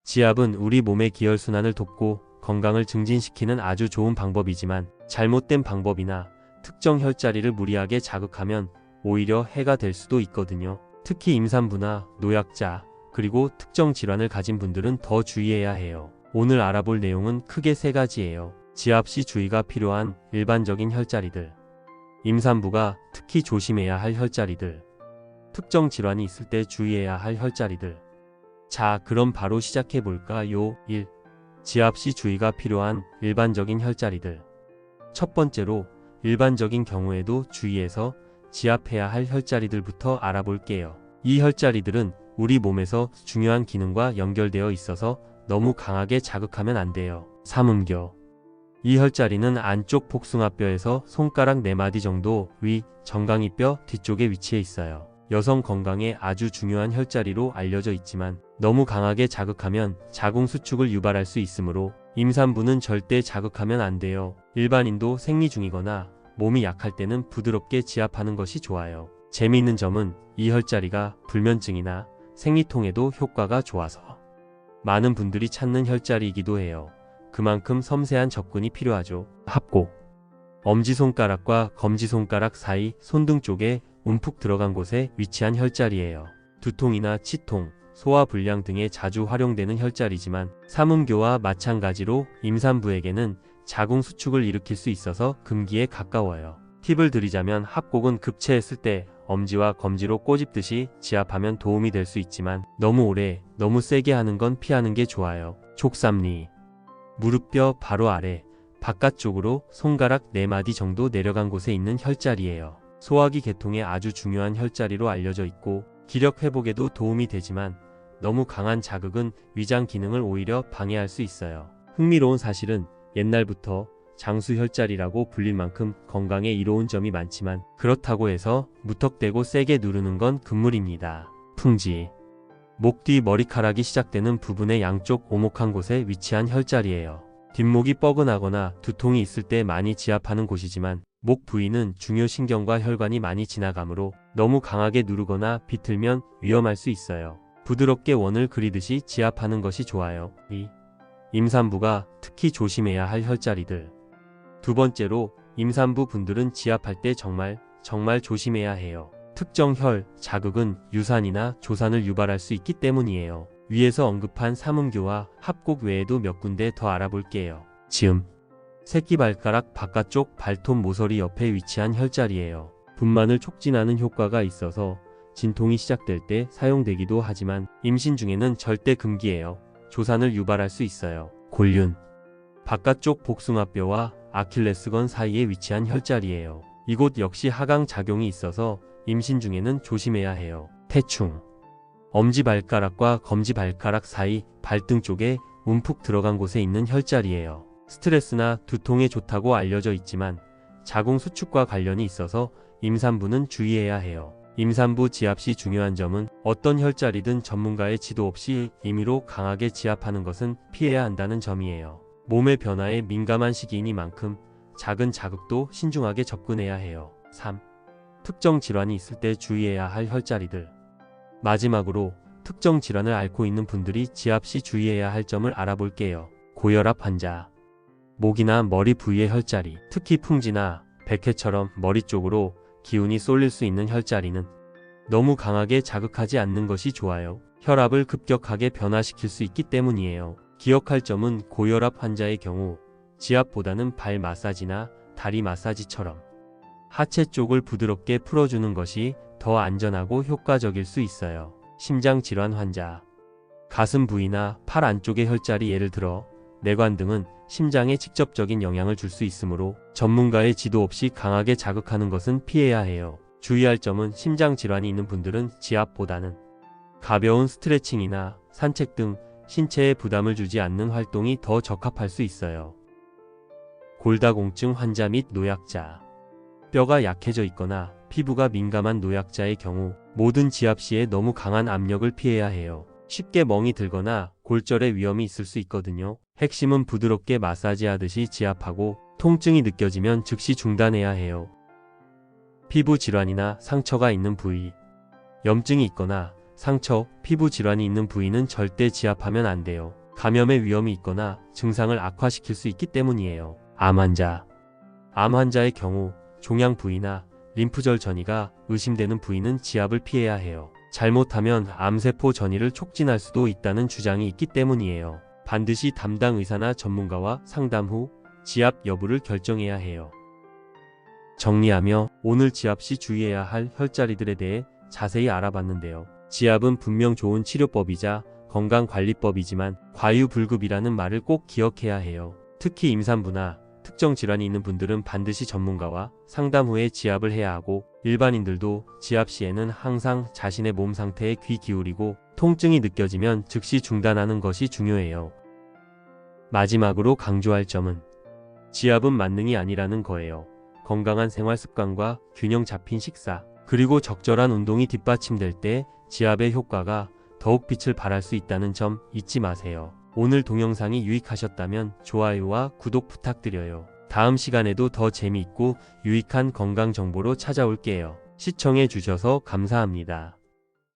지압은 우리 몸의 기혈순환을 돕고 건강을 증진시키는 아주 좋은 방법이지만 잘못된 방법이나 특정 혈자리를 무리하게 자극하면 오히려 해가 될 수도 있거든요. 특히 임산부나 노약자, 그리고 특정 질환을 가진 분들은 더 주의해야 해요. 오늘 알아볼 내용은 크게 세 가지예요. 지압 시 주의가 필요한 일반적인 혈자리들, 임산부가 특히 조심해야 할 혈자리들, 특정 질환이 있을 때 주의해야 할 혈자리들. 자, 그럼 바로 시작해 볼까요? 1. 지압 시 주의가 필요한 일반적인 혈자리들. 첫 번째로 일반적인 경우에도 주의해서 지압해야 할 혈자리들부터 알아볼게요. 이 혈자리들은 우리 몸에서 중요한 기능과 연결되어 있어서 너무 강하게 자극하면 안 돼요. 삼음교. 이 혈자리는 안쪽 복숭아뼈에서 손가락 4마디 정도 위 정강이뼈 뒤쪽에 위치해 있어요. 여성 건강에 아주 중요한 혈자리로 알려져 있지만 너무 강하게 자극하면 자궁 수축을 유발할 수 있으므로 임산부는 절대 자극하면 안 돼요. 일반인도 생리 중이거나 몸이 약할 때는 부드럽게 지압하는 것이 좋아요. 재미있는 점은 이 혈자리가 불면증이나 생리통에도 효과가 좋아서 많은 분들이 찾는 혈자리이기도 해요. 그만큼 섬세한 접근이 필요하죠. 합곡. 엄지손가락과 검지손가락 사이 손등 쪽에 움푹 들어간 곳에 위치한 혈자리예요. 두통이나 치통, 소화불량 등에 자주 활용되는 혈자리지만 삼음교와 마찬가지로 임산부에게는 자궁 수축을 일으킬 수 있어서 금기에 가까워요. 팁을 드리자면 합곡은 급체했을 때 엄지와 검지로 꼬집듯이 지압하면 도움이 될 수 있지만 너무 오래, 너무 세게 하는 건 피하는 게 좋아요. 족삼리. 무릎뼈 바로 아래, 바깥쪽으로 손가락 4마디 정도 내려간 곳에 있는 혈자리예요. 소화기 계통에 아주 중요한 혈자리로 알려져 있고 기력 회복에도 도움이 되지만 너무 강한 자극은 위장 기능을 오히려 방해할 수 있어요. 흥미로운 사실은 옛날부터 장수 혈자리라고 불릴 만큼 건강에 이로운 점이 많지만 그렇다고 해서 무턱대고 세게 누르는 건 금물입니다. 풍지. 목 뒤 머리카락이 시작되는 부분의 양쪽 오목한 곳에 위치한 혈자리예요. 뒷목이 뻐근하거나 두통이 있을 때 많이 지압하는 곳이지만 목 부위는 중요 신경과 혈관이 많이 지나가므로 너무 강하게 누르거나 비틀면 위험할 수 있어요. 부드럽게 원을 그리듯이 지압하는 것이 좋아요. 2. 임산부가 특히 조심해야 할 혈자리들. 두 번째로 임산부 분들은 지압할 때 정말 조심해야 해요. 특정 혈, 자극은 유산이나 조산을 유발할 수 있기 때문이에요. 위에서 언급한 삼음교와 합곡 외에도 몇 군데 더 알아볼게요. 지음. 새끼발가락 바깥쪽 발톱 모서리 옆에 위치한 혈자리예요. 분만을 촉진하는 효과가 있어서 진통이 시작될 때 사용되기도 하지만 임신 중에는 절대 금기예요. 조산을 유발할 수 있어요. 골륜. 바깥쪽 복숭아뼈와 아킬레스건 사이에 위치한 혈자리예요. 이곳 역시 하강 작용이 있어서 임신 중에는 조심해야 해요. 태충. 엄지발가락과 검지발가락 사이 발등 쪽에 움푹 들어간 곳에 있는 혈자리예요. 스트레스나 두통에 좋다고 알려져 있지만 자궁 수축과 관련이 있어서 임산부는 주의해야 해요. 임산부 지압 시 중요한 점은 어떤 혈자리든 전문가의 지도 없이 임의로 강하게 지압하는 것은 피해야 한다는 점이에요. 몸의 변화에 민감한 시기이니만큼 작은 자극도 신중하게 접근해야 해요. 3. 특정 질환이 있을 때 주의해야 할 혈자리들. 마지막으로 특정 질환을 앓고 있는 분들이 지압 시 주의해야 할 점을 알아볼게요. 고혈압 환자. 목이나 머리 부위의 혈자리, 특히 풍지나 백회처럼 머리 쪽으로 기운이 쏠릴 수 있는 혈자리는 너무 강하게 자극하지 않는 것이 좋아요. 혈압을 급격하게 변화시킬 수 있기 때문이에요. 기억할 점은 고혈압 환자의 경우 지압보다는 발 마사지나 다리 마사지처럼 하체 쪽을 부드럽게 풀어주는 것이 더 안전하고 효과적일 수 있어요. 심장질환 환자. 가슴 부위나 팔 안쪽의 혈자리 예를 들어 내관 등은 심장에 직접적인 영향을 줄 수 있으므로 전문가의 지도 없이 강하게 자극하는 것은 피해야 해요. 주의할 점은 심장 질환이 있는 분들은 지압보다는 가벼운 스트레칭이나 산책 등 신체에 부담을 주지 않는 활동이 더 적합할 수 있어요. 골다공증 환자 및 노약자. 뼈가 약해져 있거나 피부가 민감한 노약자의 경우 모든 지압 시에 너무 강한 압력을 피해야 해요. 쉽게 멍이 들거나 골절의 위험이 있을 수 있거든요. 핵심은 부드럽게 마사지하듯이 지압하고 통증이 느껴지면 즉시 중단해야 해요. 피부 질환이나 상처가 있는 부위. 염증이 있거나 상처, 피부 질환이 있는 부위는 절대 지압하면 안 돼요. 감염의 위험이 있거나 증상을 악화시킬 수 있기 때문이에요. 암 환자의 경우 종양 부위나 림프절 전이가 의심되는 부위는 지압을 피해야 해요. 잘못하면 암세포 전이를 촉진할 수도 있다는 주장이 있기 때문이에요. 반드시 담당 의사나 전문가와 상담 후 지압 여부를 결정해야 해요. 정리하며 오늘 지압 시 주의해야 할 혈자리들에 대해 자세히 알아봤는데요. 지압은 분명 좋은 치료법이자 건강관리법이지만 과유불급이라는 말을 꼭 기억해야 해요. 특히 임산부나 특정 질환이 있는 분들은 반드시 전문가와 상담 후에 지압을 해야 하고, 일반인들도 지압 시에는 항상 자신의 몸 상태에 귀 기울이고 통증이 느껴지면 즉시 중단하는 것이 중요해요. 마지막으로 강조할 점은 지압은 만능이 아니라는 거예요. 건강한 생활 습관과 균형 잡힌 식사, 그리고 적절한 운동이 뒷받침될 때 지압의 효과가 더욱 빛을 발할 수 있다는 점 잊지 마세요. 오늘 동영상이 유익하셨다면 좋아요와 구독 부탁드려요. 다음 시간에도 더 재미있고 유익한 건강 정보로 찾아올게요. 시청해 주셔서 감사합니다.